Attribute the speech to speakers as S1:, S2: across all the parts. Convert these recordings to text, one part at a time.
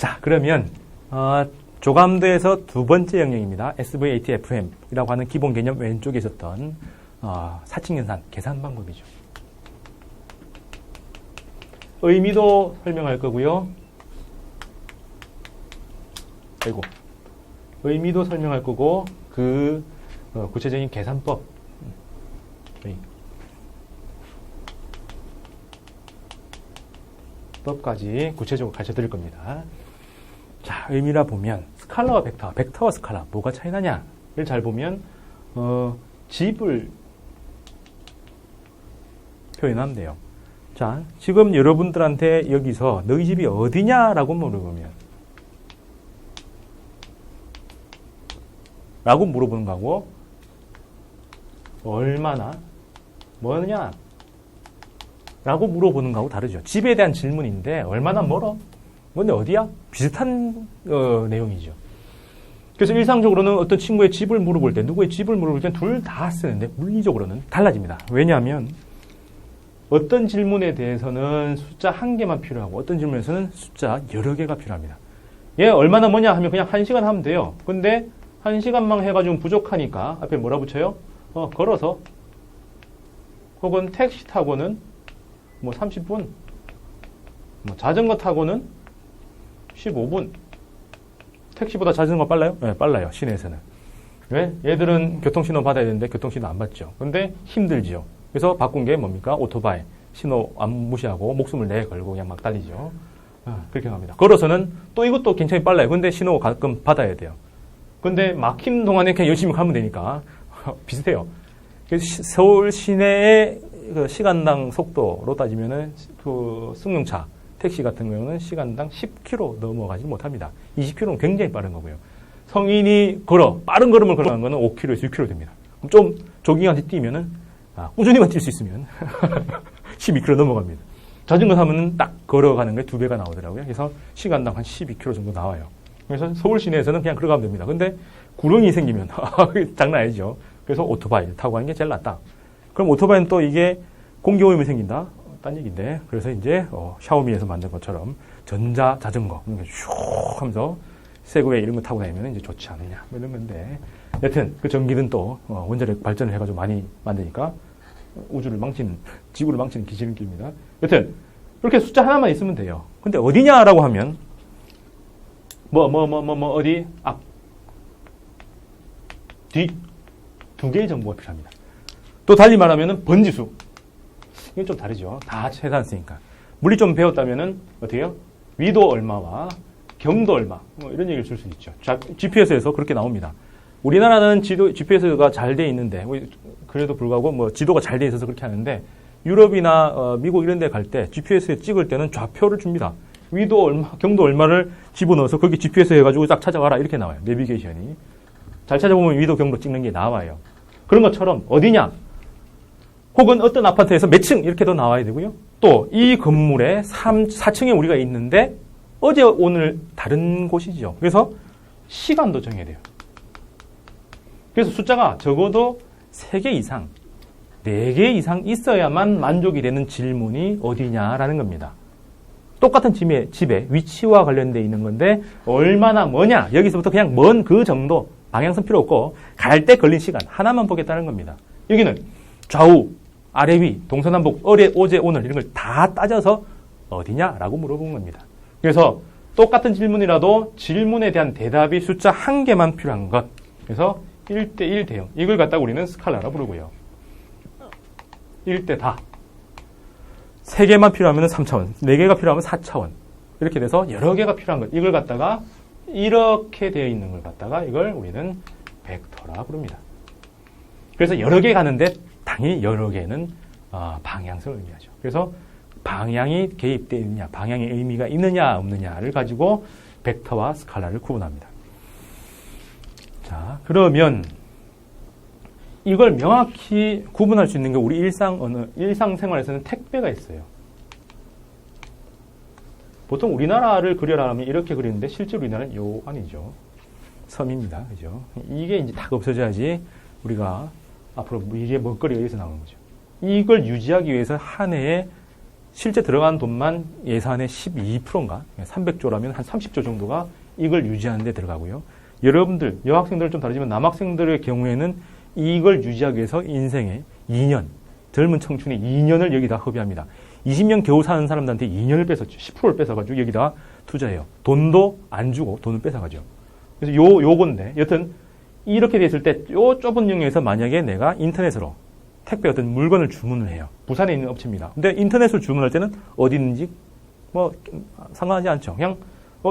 S1: 자, 그러면 조감도에서 두 번째 영역입니다. SVATFM이라고 하는 기본 개념 왼쪽에 있었던 사칙연산 계산 방법이죠. 의미도 설명할 거고요. 아이고, 의미도 설명할 거고 그 구체적인 계산법 법까지 구체적으로 가르쳐 드릴 겁니다. 자, 의미라 보면 스칼라와 벡터와 스칼라 뭐가 차이 나냐를 잘 보면 집을 표현하면 돼요. 자, 지금 여러분들한테 여기서 너희 집이 어디냐라고 물어보면 거고 얼마나 뭐냐 라고 물어보는 거하고 다르죠. 집에 대한 질문인데 얼마나 멀어? 근데 어디야? 비슷한 내용이죠. 그래서 일상적으로는 어떤 친구의 집을 물어볼 때, 누구의 집을 물어볼 때 둘 다 쓰는데 물리적으로는 달라집니다. 왜냐하면 어떤 질문에 대해서는 숫자 한 개만 필요하고 어떤 질문에서는 숫자 여러 개가 필요합니다. 얘 얼마나 뭐냐 하면 그냥 1시간 하면 돼요. 근데 1시간만 해가지고 부족하니까 앞에 뭐라 붙여요? 걸어서 혹은 택시 타고는 30분, 자전거 타고는 15분. 택시보다 자전거 빨라요? 네, 빨라요. 시내에서는. 왜? 얘들은 교통신호 받아야 되는데 교통신호 안 받죠. 근데 힘들죠. 그래서 바꾼 게 뭡니까? 오토바이. 신호 안 무시하고 목숨을 내걸고 그냥 막 달리죠. 그렇게 합니다. 걸어서는 또 이것도 굉장히 빨라요. 근데 신호 가끔 받아야 돼요. 근데 막힌 동안에 그냥 열심히 가면 되니까 비슷해요. 그래서 서울 시내의 그 시간당 속도로 따지면은 그 승용차, 택시 같은 경우는 시간당 10km 넘어가지 못합니다. 20km는 굉장히 빠른 거고요. 성인이 빠른 걸음을 걸어가는 거는 5km에서 6km 됩니다. 그럼 좀 조깅한테 뛰면은, 꾸준히만 뛸 수 있으면 12km 넘어갑니다. 자전거 타면은 딱 걸어가는 게 2배가 나오더라고요. 그래서 시간당 한 12km 정도 나와요. 그래서 서울 시내에서는 그냥 걸어가면 됩니다. 근데 구렁이 생기면 장난 아니죠. 그래서 오토바이를 타고 가는 게 제일 낫다. 그럼 오토바이는 또 이게 공기오염이 생긴다? 딴 얘기인데. 그래서 이제 샤오미에서 만든 것처럼 전자 자전거 이렇게 슉 하면서 세그웨이 이런 거 타고 다니면 이제 좋지 않느냐 이런 건데. 여튼 그 전기는 또 원자력 발전을 해가지고 많이 만드니까 우주를 망치는, 지구를 망치는 기지름길입니다. 여튼 이렇게 숫자 하나만 있으면 돼요. 근데 어디냐라고 하면 어디, 앞, 뒤, 2개의 정보가 필요합니다. 또 달리 말하면은 번지수. 이건 좀 다르죠. 다 계산했으니까. 물리 좀 배웠다면은 어떻게 해요? 위도 얼마와 경도 얼마. 이런 얘기를 줄 수 있죠. GPS에서 그렇게 나옵니다. 우리나라는 GPS가 잘 돼 있는데, 그래도 불구하고 지도가 잘 돼 있어서 그렇게 하는데, 유럽이나 미국 이런 데 갈 때 GPS에 찍을 때는 좌표를 줍니다. 위도 얼마, 경도 얼마를 집어넣어서 거기 GPS 해가지고 딱 찾아가라. 이렇게 나와요. 내비게이션이. 잘 찾아보면 위도, 경도 찍는 게 나와요. 그런 것처럼 어디냐? 혹은 어떤 아파트에서 몇 층 이렇게도 나와야 되고요. 또 이 건물에 4층에 우리가 있는데 어제 오늘 다른 곳이죠. 그래서 시간도 정해야 돼요. 그래서 숫자가 적어도 3개 이상, 4개 이상 있어야만 만족이 되는 질문이 어디냐라는 겁니다. 똑같은 집에 위치와 관련되어 있는 건데 얼마나 뭐냐? 여기서부터 그냥 먼 그 정도, 방향선 필요 없고 갈 때 걸린 시간 하나만 보겠다는 겁니다. 여기는 좌우, 아래 위, 동서남북, 어제 오늘 이런 걸 다 따져서 어디냐라고 물어본 겁니다. 그래서 똑같은 질문이라도 질문에 대한 대답이 숫자 1개만 필요한 것. 그래서 1대1 대응. 이걸 갖다가 우리는 스칼라라 부르고요. 1대 다. 3개만 필요하면 3차원, 4개가 필요하면 4차원. 이렇게 돼서 여러 개가 필요한 것. 이걸 갖다가 이렇게 되어 있는 걸 갖다가 이걸 우리는 벡터라 부릅니다. 그래서 여러 개 가는데 당연히 여러 개는 방향성을 의미하죠. 그래서 방향이 개입되어 있느냐, 방향의 의미가 있느냐, 없느냐를 가지고 벡터와 스칼라를 구분합니다. 자, 그러면 이걸 명확히 구분할 수 있는 게 우리 일상생활에서는 택배가 있어요. 보통 우리나라를 그려라 하면 이렇게 그리는데 실제로 우리나라는 요 아니죠. 섬입니다. 그죠? 이게 이제 다 없어져야지 우리가 앞으로 이게 먹거리가 여기서 나오는 거죠. 이걸 유지하기 위해서 한 해에 실제 들어간 돈만 예산의 12%인가? 300조라면 한 30조 정도가 이걸 유지하는 데 들어가고요. 여러분들, 여학생들은 좀 다르지만 남학생들의 경우에는 이걸 유지하기 위해서 인생의 2년, 젊은 청춘의 2년을 여기다 허비합니다. 20년 겨우 사는 사람들한테 2년을 뺏었죠. 10%를 뺏어가지고 여기다 투자해요. 돈도 안 주고 돈을 뺏어가죠. 그래서 요건데, 여튼 이렇게 됐을 때 요 좁은 영역에서 만약에 내가 인터넷으로 택배 어떤 물건을 주문을 해요. 부산에 있는 업체입니다. 근데 인터넷으로 주문할 때는 어디 있는지 뭐 상관하지 않죠. 그냥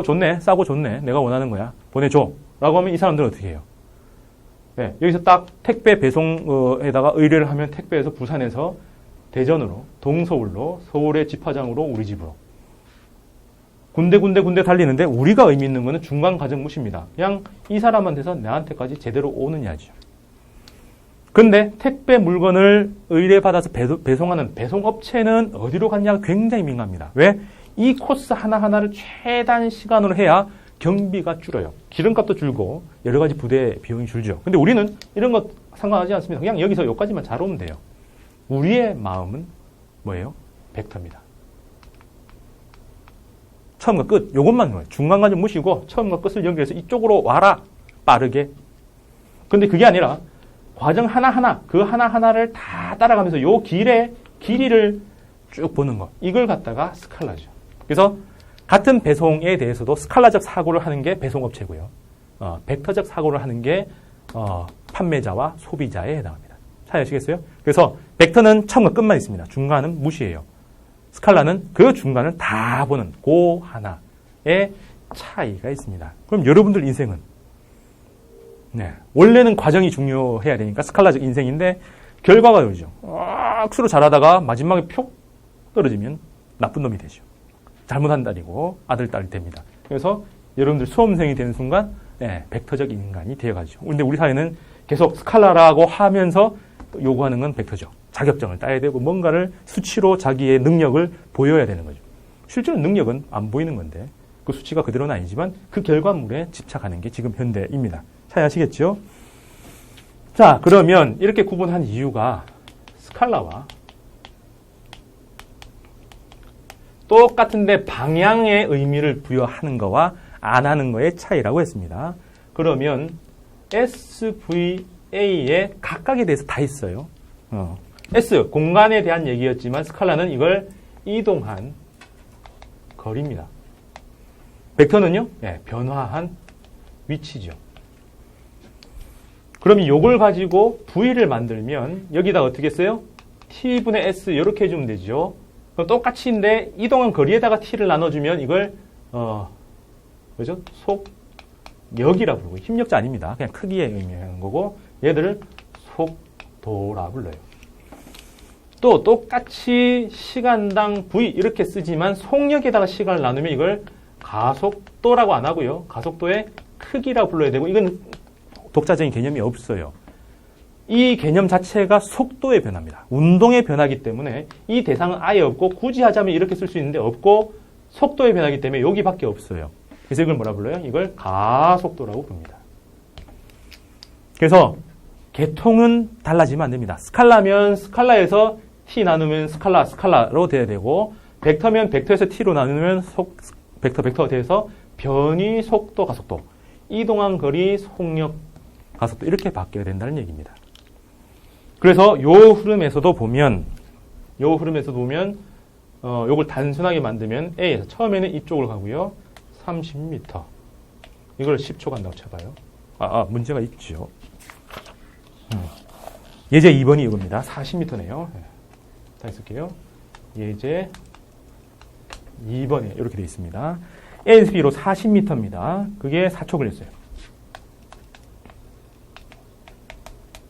S1: 좋네, 싸고 좋네, 내가 원하는 거야, 보내줘 라고 하면 이 사람들은 어떻게 해요? 네, 여기서 딱 택배 배송에다가 의뢰를 하면 택배에서 부산에서 대전으로, 동서울로, 서울의 집화장으로, 우리 집으로 군데 달리는데 우리가 의미 있는 거는 중간 과정 무시입니다. 그냥 이 사람한테서 나한테까지 제대로 오느냐죠. 근데 택배 물건을 의뢰받아서 배송하는 배송업체는 어디로 갔냐가 굉장히 민감합니다. 왜? 이 코스 하나하나를 최단 시간으로 해야 경비가 줄어요. 기름값도 줄고 여러 가지 부대 비용이 줄죠. 근데 우리는 이런 것 상관하지 않습니다. 그냥 여기서 여기까지만 잘 오면 돼요. 우리의 마음은 뭐예요? 벡터입니다. 처음과 끝, 요것만 넣어요. 중간 과정 무시고 처음과 끝을 연결해서 이쪽으로 와라, 빠르게. 근데 그게 아니라 과정 하나하나, 그 하나하나를 다 따라가면서 요 길이를 쭉 보는 것. 이걸 갖다가 스칼라죠. 그래서 같은 배송에 대해서도 스칼라적 사고를 하는 게 배송업체고요. 벡터적 사고를 하는 게 판매자와 소비자에 해당합니다. 잘 아시겠어요? 그래서 벡터는 처음과 끝만 있습니다. 중간은 무시해요. 스칼라는 그 중간을 다 보는 그 하나의 차이가 있습니다. 그럼 여러분들 인생은 원래는 과정이 중요해야 되니까 스칼라적 인생인데 결과가 그러죠. 악수로 잘하다가 마지막에 표 떨어지면 나쁜 놈이 되죠. 잘못한다리고 아들, 딸이 됩니다. 그래서 여러분들 수험생이 되는 순간 벡터적 인간이 되어가죠. 그런데 우리 사회는 계속 스칼라라고 하면서 요구하는 건 벡터죠. 자격증을 따야 되고 뭔가를 수치로 자기의 능력을 보여야 되는 거죠. 실제로 능력은 안 보이는 건데 그 수치가 그대로는 아니지만 그 결과물에 집착하는 게 지금 현대입니다. 잘 아시겠죠? 자, 그러면 이렇게 구분한 이유가 스칼라와 똑같은데 방향의 의미를 부여하는 거와 안 하는 거의 차이라고 했습니다. 그러면 SVA의 각각에 대해서 다 있어요. S, 공간에 대한 얘기였지만 스칼라는 이걸 이동한 거리입니다. 벡터는요? 변화한 위치죠. 그럼 이걸 가지고 V를 만들면 여기다 어떻게 써요? T분의 S 이렇게 해주면 되죠. 그럼 똑같이인데 이동한 거리에다가 T를 나눠주면 이걸 그죠? 속력이라고 부르고 힘력자 아닙니다. 그냥 크기에 의미하는 거고 얘들을 속도라 불러요. 또 똑같이 시간당 V 이렇게 쓰지만 속력에다가 시간을 나누면 이걸 가속도라고 안 하고요. 가속도의 크기라고 불러야 되고 이건 독자적인 개념이 없어요. 이 개념 자체가 속도의 변화입니다. 운동의 변화이기 때문에 이 대상은 아예 없고 굳이 하자면 이렇게 쓸 수 있는데 없고 속도의 변화이기 때문에 여기밖에 없어요. 그래서 이걸 뭐라 불러요? 이걸 가속도라고 부릅니다. 그래서 계통은 달라지면 안 됩니다. 스칼라면 스칼라에서 T 나누면 스칼라로 돼야 되고 벡터면 벡터에서 T로 나누면 벡터가 돼서 변이 속도 가속도 이동한 거리 속력 가속도 이렇게 바뀌어야 된다는 얘기입니다. 그래서 요 흐름에서도 보면 요걸 단순하게 만들면 A에서 처음에는 이쪽으로 가고요. 30m. 이걸 10초 간다고 쳐봐요. 문제가 있죠. 예제 2번이 이겁니다. 40m네요. 다시 쓸게요. 예제 2번에 이렇게 되어 있습니다. A에서 B로 40m입니다. 그게 4초 걸렸어요.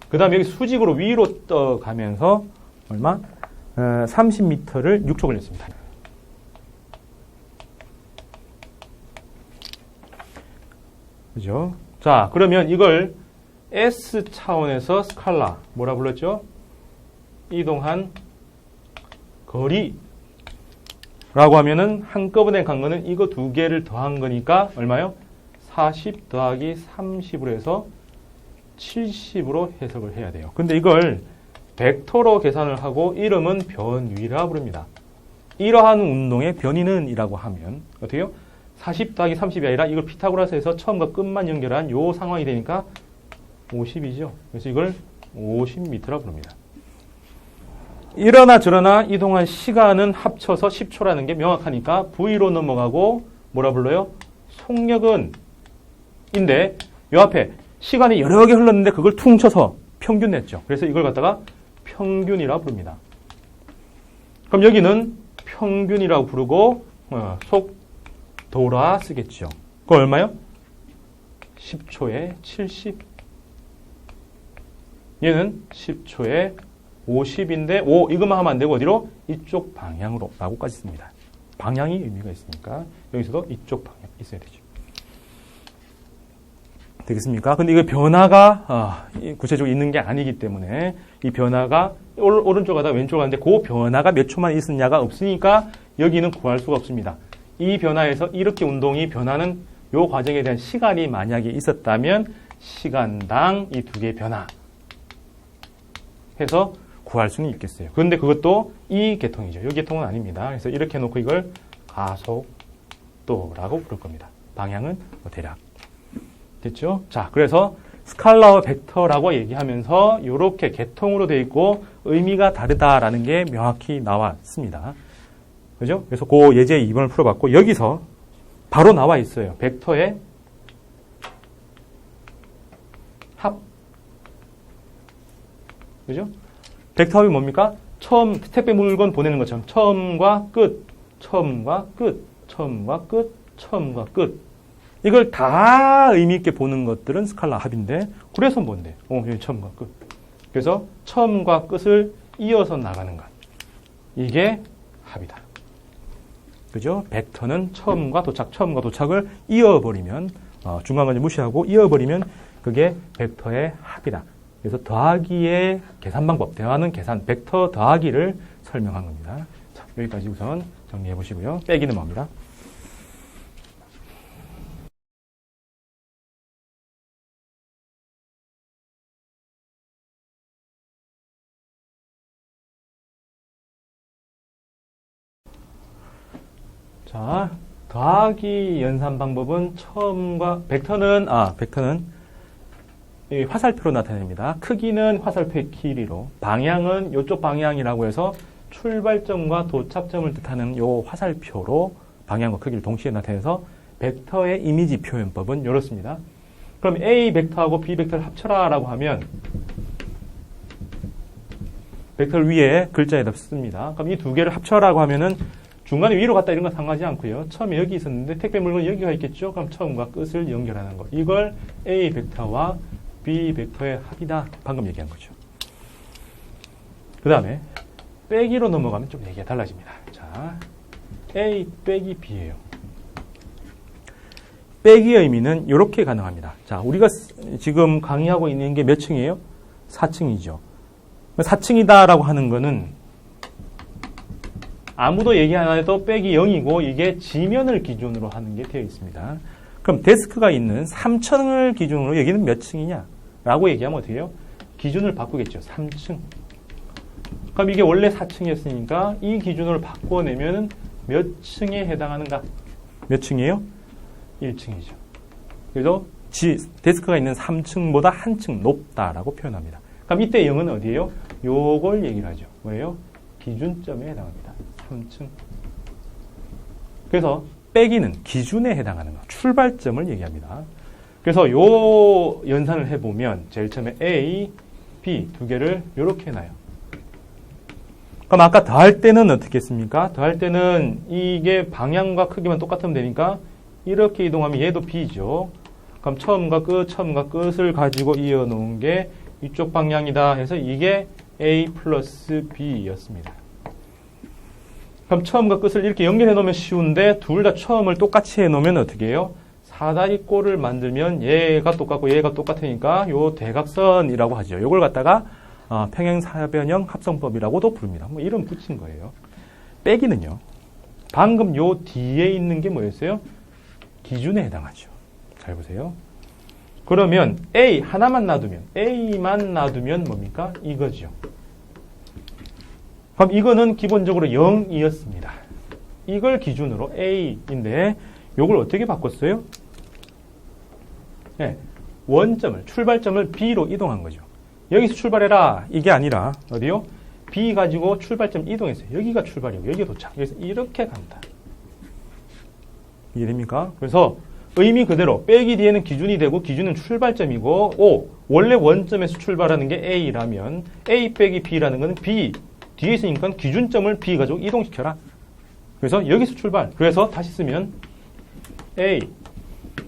S1: 그 다음에 여기 수직으로 위로 떠가면서 얼마? 30m를 6초 걸렸습니다. 그죠? 자, 그러면 이걸 S 차원에서 스칼라, 뭐라 불렀죠? 이동한 거리. 라고 하면은 한꺼번에 간 거는 이거 두 개를 더한 거니까 얼마요? 40 더하기 30으로 해서 70으로 해석을 해야 돼요. 근데 이걸 벡터로 계산을 하고 이름은 변위라 부릅니다. 이러한 운동의 변위는 이라고 하면 어떻게 해요? 40 더하기 30이 아니라 이걸 피타고라스에서 처음과 끝만 연결한 요 상황이 되니까 50이죠. 그래서 이걸 50m라고 부릅니다. 이러나 저러나 이동한 시간은 합쳐서 10초라는 게 명확하니까 V로 넘어가고 뭐라 불러요? 속력은 인데 요 앞에 시간이 여러 개 흘렀는데 그걸 퉁쳐서 평균 냈죠. 그래서 이걸 갖다가 평균이라고 부릅니다. 그럼 여기는 평균이라고 부르고 속도라 쓰겠죠. 그거 얼마요? 10초에 70. 얘는 10초에 50인데 5 이것만 하면 안 되고 어디로? 이쪽 방향으로 라고까지 씁니다. 방향이 의미가 있으니까 여기서도 이쪽 방향 있어야 되죠. 되겠습니까? 근데 이거 변화가 구체적으로 있는 게 아니기 때문에 이 변화가 오른쪽 가다 왼쪽 가는데 그 변화가 몇 초만 있었냐가 없으니까 여기는 구할 수가 없습니다. 이 변화에서 이렇게 운동이 변하는 요 과정에 대한 시간이 만약에 있었다면 시간당 이 두 개의 변화 해서 구할 수는 있겠어요. 그런데 그것도 이 계통이죠. 이 계통은 아닙니다. 그래서 이렇게 해놓고 이걸 가속도라고 부를 겁니다. 방향은 대략. 됐죠? 자, 그래서 스칼라와 벡터라고 얘기하면서 이렇게 계통으로 되어 있고 의미가 다르다라는 게 명확히 나왔습니다. 그죠? 그래서 그 예제 2번을 풀어봤고 여기서 바로 나와 있어요. 벡터의 합. 그죠? 벡터 합이 뭡니까? 처음 택배 물건 보내는 것처럼 처음과 끝, 처음과 끝, 처음과 끝, 처음과 끝. 이걸 다 의미 있게 보는 것들은 스칼라 합인데 그래서 뭔데? 여기 처음과 끝. 그래서 처음과 끝을 이어서 나가는 것. 이게 합이다. 그죠? 벡터는 처음과 도착을 이어버리면 중간까지 무시하고 이어버리면 그게 벡터의 합이다. 그래서 더하기의 계산 방법, 대화는 계산, 벡터 더하기를 설명한 겁니다. 자, 여기까지 우선 정리해 보시고요. 빼기는 뭡니다? 자, 더하기 연산 방법은 처음과 벡터는 이 화살표로 나타냅니다. 크기는 화살표의 길이로, 방향은 이쪽 방향이라고 해서 출발점과 도착점을 뜻하는 요 화살표로 방향과 크기를 동시에 나타내서 벡터의 이미지 표현법은 이렇습니다. 그럼 A 벡터하고 B 벡터를 합쳐라라고 하면 벡터를 위에 글자에다 씁니다. 그럼 이 두 개를 합쳐라고 하면은 중간에 위로 갔다 이런 건 상하지 않고요. 처음에 여기 있었는데 택배 물건 여기가 있겠죠. 그럼 처음과 끝을 연결하는 거. 이걸 A 벡터와 B 벡터의 합이다. 방금 얘기한 거죠. 그 다음에 빼기로 넘어가면 좀 얘기가 달라집니다. 자, A 빼기 B예요. 빼기의 의미는 이렇게 가능합니다. 자, 우리가 지금 강의하고 있는 게 몇 층이에요? 4층이죠. 4층이다라고 하는 거는 아무도 얘기 안 해도 빼기 0이고 이게 지면을 기준으로 하는 게 되어 있습니다. 그럼 데스크가 있는 3층을 기준으로 여기는 몇 층이냐? 라고 얘기하면 어떻게 해요? 기준을 바꾸겠죠. 3층. 그럼 이게 원래 4층이었으니까 이 기준으로 바꿔내면 몇 층에 해당하는가? 몇 층이에요? 1층이죠. 그래서 데스크가 있는 3층보다 한 층 높다라고 표현합니다. 그럼 이때 0은 어디예요? 요걸 얘기를 하죠. 뭐예요? 기준점에 해당합니다. 3층. 그래서 빼기는 기준에 해당하는 것, 출발점을 얘기합니다. 그래서 요 연산을 해보면 제일 처음에 A, B 두 개를 이렇게 해놔요. 그럼 아까 더할 때는 어떻게 했습니까? 더할 때는 이게 방향과 크기만 똑같으면 되니까 이렇게 이동하면 얘도 B죠. 그럼 처음과 끝을 가지고 이어놓은 게 이쪽 방향이다 해서 이게 A 플러스 B였습니다. 그럼 처음과 끝을 이렇게 연결해 놓으면 쉬운데 둘 다 처음을 똑같이 해 놓으면 어떻게 해요? 사다리꼴을 만들면 얘가 똑같고 얘가 똑같으니까 요 대각선이라고 하죠. 요걸 갖다가 평행사변형 합성법이라고도 부릅니다. 뭐 이름 붙인 거예요. 빼기는요. 방금 요 뒤에 있는 게 뭐였어요? 기준에 해당하죠. 잘 보세요. 그러면 A 하나만 놔두면 A만 놔두면 뭡니까? 이거죠. 그럼 이거는 기본적으로 0이었습니다. 이걸 기준으로 A인데 요걸 어떻게 바꿨어요? 네, 원점을, 출발점을 B로 이동한 거죠. 여기서 출발해라 이게 아니라 어디요? B 가지고 출발점 이동했어요. 여기가 출발이고 여기가 도착. 그래서 이렇게 간다. 이해됩니까? 그래서 의미 그대로 빼기 뒤에는 기준이 되고 기준은 출발점이고 O 원래 원점에서 출발하는 게 A라면 A 빼기 B라는 건 B 뒤에 있으니까 기준점을 B 가지고 이동시켜라. 그래서 여기서 출발. 그래서 다시 쓰면 A,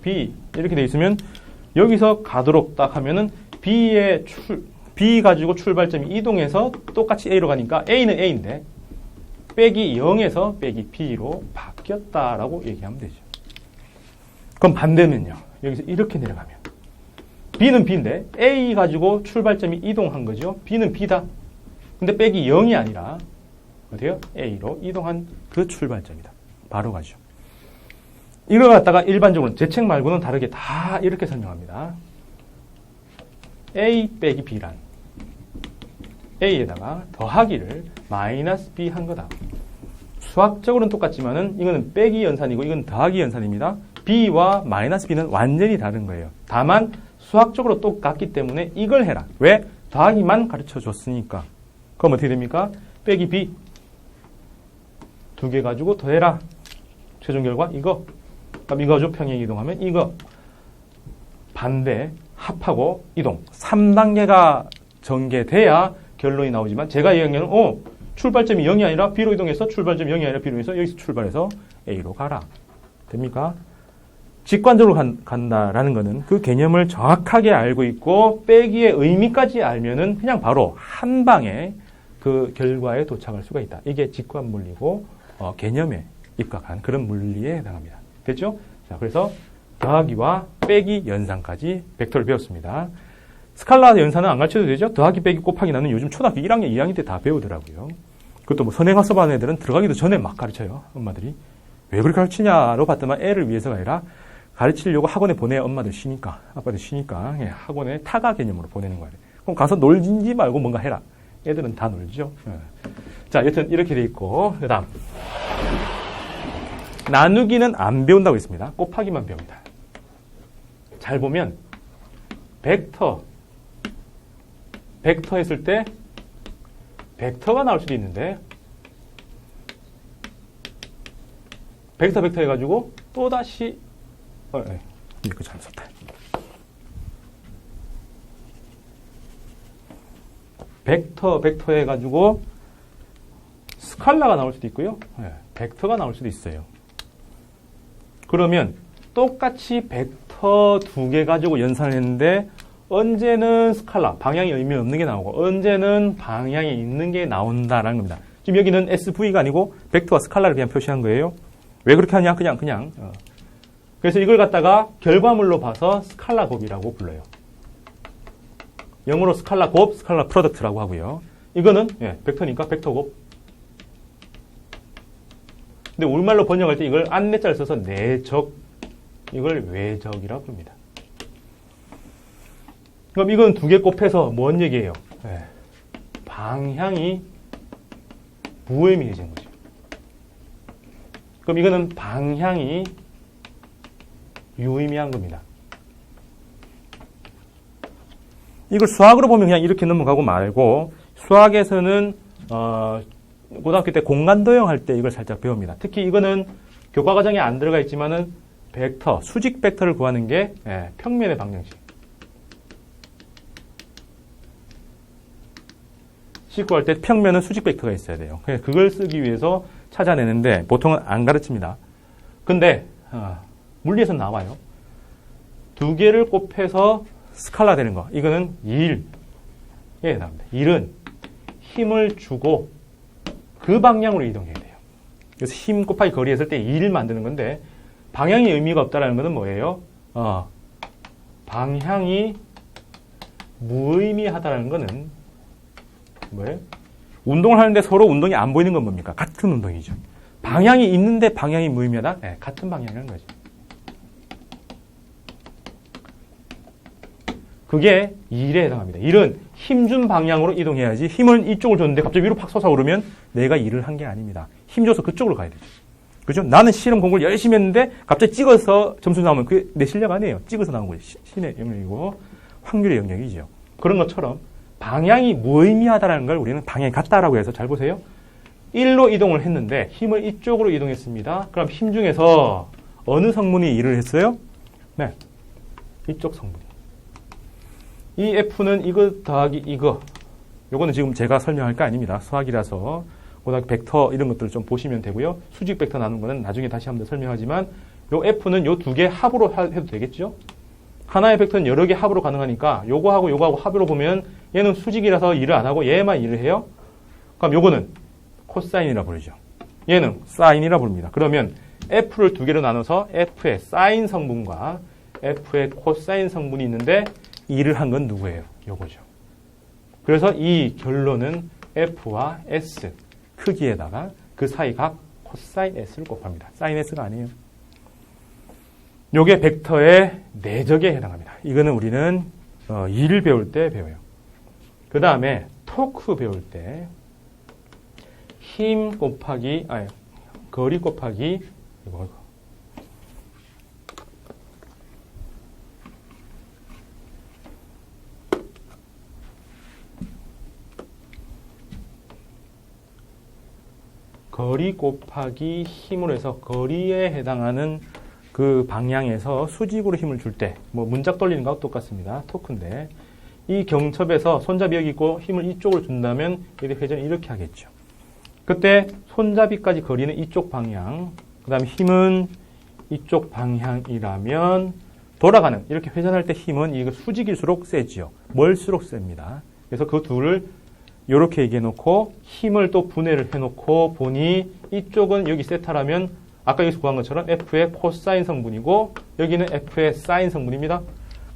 S1: B 이렇게 돼 있으면 여기서 가도록 딱 하면은 B 가지고 출발점이 이동해서 똑같이 A로 가니까 A는 A인데 빼기 0에서 빼기 B로 바뀌었다라고 얘기하면 되죠. 그럼 반대면요. 여기서 이렇게 내려가면 B는 B인데 A 가지고 출발점이 이동한 거죠. B는 B다. 근데 빼기 0이 아니라 어때요? A로 이동한 그 출발점이다. 바로 가죠. 이걸 갖다가 일반적으로 제 책 말고는 다르게 다 이렇게 설명합니다. A 빼기 B란 A에다가 더하기를 마이너스 B 한 거다. 수학적으로는 똑같지만은 이거는 빼기 연산이고 이건 더하기 연산입니다. B와 마이너스 B는 완전히 다른 거예요. 다만 수학적으로 똑같기 때문에 이걸 해라. 왜? 더하기만 가르쳐 줬으니까. 그럼 어떻게 됩니까? 빼기 B 두 개 가지고 더해라. 최종 결과 이거. 그럼 이거죠. 평행 이동하면 이거. 반대 합하고 이동. 3단계가 전개돼야 결론이 나오지만 제가 얘기하는 출발점이 0이 아니라 B로 이동해서 출발점이 0이 아니라 B로 해서 여기서 출발해서 A로 가라. 됩니까? 직관적으로 간다라는 거는 그 개념을 정확하게 알고 있고 빼기의 의미까지 알면은 그냥 바로 한 방에 그 결과에 도착할 수가 있다. 이게 직관물리고 개념에 입각한 그런 물리에 해당합니다. 됐죠? 자, 그래서 더하기와 빼기 연산까지 벡터를 배웠습니다. 스칼라 연산은 안 가르쳐도 되죠? 더하기, 빼기, 곱하기 나는 요즘 초등학교 1학년, 2학년 때 다 배우더라고요. 그것도 뭐 선행학습 하는 애들은 들어가기도 전에 막 가르쳐요. 엄마들이. 왜 그렇게 가르치냐로 봤더만 애를 위해서가 아니라 가르치려고 학원에 보내야 엄마들 쉬니까, 아빠들 쉬니까 학원에 타가 개념으로 보내는 거예요. 그럼 가서 놀지 말고 뭔가 해라. 애들은 다 놀죠. 자, 여튼 이렇게 돼 있고 그 다음 나누기는 안 배운다고 했습니다. 곱하기만 배웁니다. 잘 보면 벡터 했을 때 벡터가 나올 수도 있는데 벡터 해가지고 또다시 이렇게 잘 썼다. 벡터 해가지고 스칼라가 나올 수도 있고요. 벡터가 나올 수도 있어요. 그러면 똑같이 벡터 두 개 가지고 연산을 했는데 언제는 스칼라, 방향이 의미 없는 게 나오고 언제는 방향이 있는 게 나온다라는 겁니다. 지금 여기는 SV가 아니고 벡터와 스칼라를 그냥 표시한 거예요. 왜 그렇게 하냐? 그냥. 그래서 이걸 갖다가 결과물로 봐서 스칼라 곱이라고 불러요. 영어로 스칼라 곱, 스칼라 프로덕트라고 하고요. 이거는 벡터니까 벡터 곱. 근데 우리말로 번역할 때 이걸 안내자를 써서 내적, 이걸 외적이라고 부릅니다. 그럼 이건 두 개 곱해서 뭔 얘기예요? 방향이 무의미해진 거죠. 그럼 이거는 방향이 유의미한 겁니다. 이걸 수학으로 보면 그냥 이렇게 넘어가고 말고 수학에서는 고등학교 때 공간도형 할 때 이걸 살짝 배웁니다. 특히 이거는 교과과정에 안 들어가 있지만은 벡터, 수직 벡터를 구하는 게 평면의 방정식. 식 구할 때 평면은 수직 벡터가 있어야 돼요. 그걸 쓰기 위해서 찾아내는데 보통은 안 가르칩니다. 근데 물리에서 나와요. 두 개를 곱해서 스칼라 되는 거. 이거는 2일. 해당합니다. 1은 힘을 주고 그 방향으로 이동해야 돼요. 그래서 힘 곱하기 거리 했을 때 2를 만드는 건데 방향이 의미가 없다는 것은 뭐예요? 방향이 무의미하다는 것은 뭐예요? 운동을 하는데 서로 운동이 안 보이는 건 뭡니까? 같은 운동이죠. 방향이 있는데 방향이 무의미하다? 같은 방향이라는 거죠. 그게 1에 해당합니다. 1은 힘준 방향으로 이동해야지 힘을 이쪽을 줬는데 갑자기 위로 팍 솟아오르면 내가 일을 한 게 아닙니다. 힘 줘서 그쪽으로 가야 되죠. 그죠? 나는 실험 공부를 열심히 했는데 갑자기 찍어서 점수 나오면 그게 내 실력 아니에요. 찍어서 나온 거예요. 신의 영역이고 확률의 영역이죠. 그런 것처럼 방향이 무의미하다는 걸 우리는 방향이 같다라고 해서 잘 보세요. 1로 이동을 했는데 힘을 이쪽으로 이동했습니다. 그럼 힘 중에서 어느 성분이 일을 했어요? 네, 이쪽 성분이. 이 F는 이거 더하기 이거. 요거는 지금 제가 설명할 거 아닙니다. 수학이라서 고등학교 벡터 이런 것들을 좀 보시면 되고요. 수직 벡터 나눈 거는 나중에 다시 한번 더 설명하지만 요 F는 요 두 개 합으로 해도 되겠죠? 하나의 벡터는 여러 개 합으로 가능하니까 요거하고 요거하고 합으로 보면 얘는 수직이라서 일을 안 하고 얘만 일을 해요. 그럼 요거는 코사인이라 부르죠. 얘는 사인이라 부릅니다. 그러면 F를 두 개로 나눠서 F의 사인 성분과 F의 코사인 성분이 있는데 일을 한 건 누구예요? 요거죠. 그래서 이 결론은 F와 S 크기에다가 그 사이 각 코사인 S를 곱합니다. 사인 S가 아니에요. 요게 벡터의 내적에 해당합니다. 이거는 우리는 일을 배울 때 배워요. 그 다음에 토크 배울 때 힘 곱하기 거리 곱하기 이거 거리 곱하기 힘으로 해서 거리에 해당하는 그 방향에서 수직으로 힘을 줄 때, 뭐 문짝 돌리는 거하고 똑같습니다. 토크인데 이 경첩에서 손잡이 여기 있고 힘을 이쪽으로 준다면 얘들 회전이 이렇게 하겠죠. 그때 손잡이까지 거리는 이쪽 방향, 그 다음에 힘은 이쪽 방향이라면 돌아가는 이렇게 회전할 때 힘은 이거 수직일수록 세지요. 멀수록 셉니다. 그래서 그 둘을 이렇게 얘기해 놓고 힘을 또 분해를 해 놓고 보니 이쪽은 여기 세타라면 아까 여기서 구한 것처럼 F의 코사인 성분이고 여기는 F의 사인 성분입니다.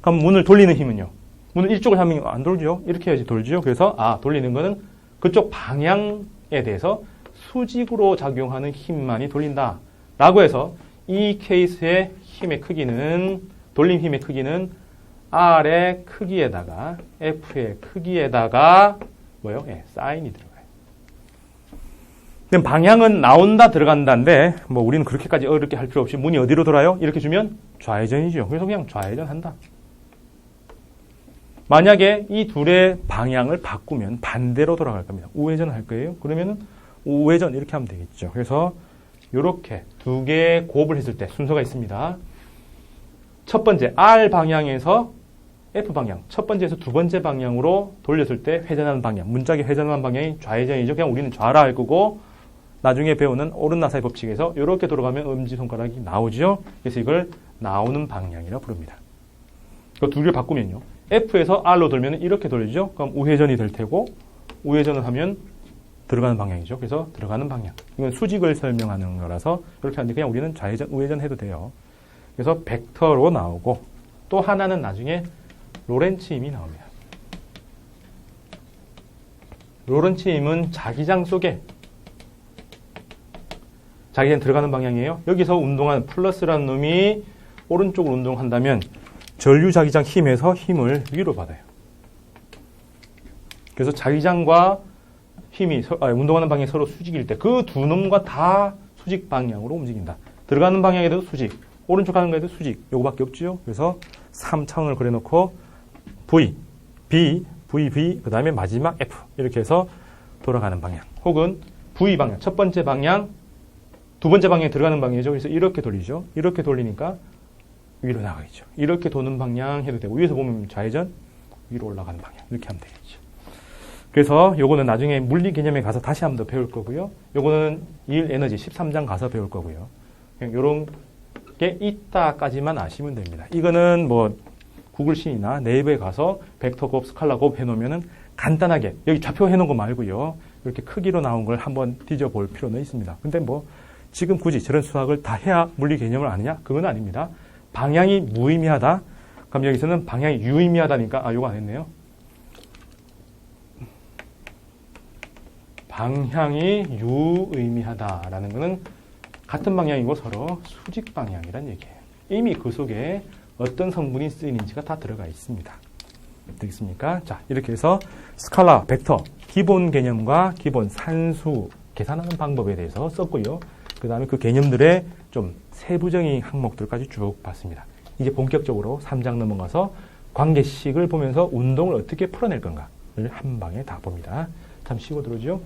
S1: 그럼 문을 돌리는 힘은요? 문을 이쪽을 하면 안 돌죠? 이렇게 해야지 돌죠? 그래서 돌리는 거는 그쪽 방향에 대해서 수직으로 작용하는 힘만이 돌린다. 라고 해서 이 케이스의 힘의 크기는 돌림 힘의 크기는 R의 크기에다가 F의 크기에다가 뭐요? 사인이 들어가요. 그럼 방향은 나온다 들어간다인데 뭐 우리는 그렇게까지 어렵게 할 필요 없이 문이 어디로 돌아요? 이렇게 주면 좌회전이죠. 그래서 그냥 좌회전한다. 만약에 이 둘의 방향을 바꾸면 반대로 돌아갈 겁니다. 우회전을 할 거예요. 그러면은 우회전 이렇게 하면 되겠죠. 그래서 이렇게 두 개의 곱을 했을 때 순서가 있습니다. 첫 번째 R 방향에서 F 방향, 첫 번째에서 두 번째 방향으로 돌렸을 때 회전하는 방향, 문짝이 회전하는 방향이 좌회전이죠. 그냥 우리는 좌라 할 거고 나중에 배우는 오른나사의 법칙에서 이렇게 돌아가면 엄지손가락이 나오죠. 그래서 이걸 나오는 방향이라고 부릅니다. 그 두 개를 바꾸면요. F에서 R로 돌면 이렇게 돌리죠. 그럼 우회전이 될 테고 우회전을 하면 들어가는 방향이죠. 그래서 들어가는 방향. 이건 수직을 설명하는 거라서 이렇게 하는데 그냥 우리는 좌회전, 우회전 해도 돼요. 그래서 벡터로 나오고 또 하나는 나중에 로렌츠 힘이 나옵니다. 로렌츠 힘은 자기장 속에 자기장 들어가는 방향이에요. 여기서 운동하는 플러스라는 놈이 오른쪽으로 운동한다면 전류 자기장 힘에서 힘을 위로 받아요. 그래서 자기장과 힘이 운동하는 방향이 서로 수직일 때 그 두 놈과 다 수직 방향으로 움직인다. 들어가는 방향에도 수직, 오른쪽 가는 거에도 수직. 요거밖에 없죠. 그래서 3차원을 그려놓고 V, B, VB, 그 다음에 마지막 F 이렇게 해서 돌아가는 방향 혹은 V 방향, 첫 번째 방향, 두 번째 방향에 들어가는 방향이죠. 그래서 이렇게 돌리죠. 이렇게 돌리니까 위로 나가겠죠. 이렇게 도는 방향 해도 되고 위에서 보면 좌회전, 위로 올라가는 방향 이렇게 하면 되겠죠. 그래서 요거는 나중에 물리 개념에 가서 다시 한 번 더 배울 거고요. 요거는 일 에너지 13장 가서 배울 거고요. 그냥 요런 게 있다까지만 아시면 됩니다. 이거는 뭐 구글신이나 네이버에 가서 벡터곱, 스칼라곱 해놓으면은 간단하게 여기 좌표 해놓은 거 말고요. 이렇게 크기로 나온 걸 한번 뒤져볼 필요는 있습니다. 근데 뭐 지금 굳이 저런 수학을 다 해야 물리 개념을 아느냐? 그건 아닙니다. 방향이 무의미하다. 그럼 여기서는 방향이 유의미하다니까 요거 안 했네요. 방향이 유의미하다라는 것은 같은 방향이고 서로 수직 방향이란 얘기예요. 이미 그 속에 어떤 성분이 쓰이는지가 다 들어가 있습니다. 되겠습니까? 자, 이렇게 해서 스칼라, 벡터, 기본 개념과 기본 산수 계산하는 방법에 대해서 썼고요. 그 다음에 그 개념들의 좀 세부적인 항목들까지 쭉 봤습니다. 이제 본격적으로 3장 넘어가서 관계식을 보면서 운동을 어떻게 풀어낼 건가를 한 방에 다 봅니다. 참 쉬고 들어오죠?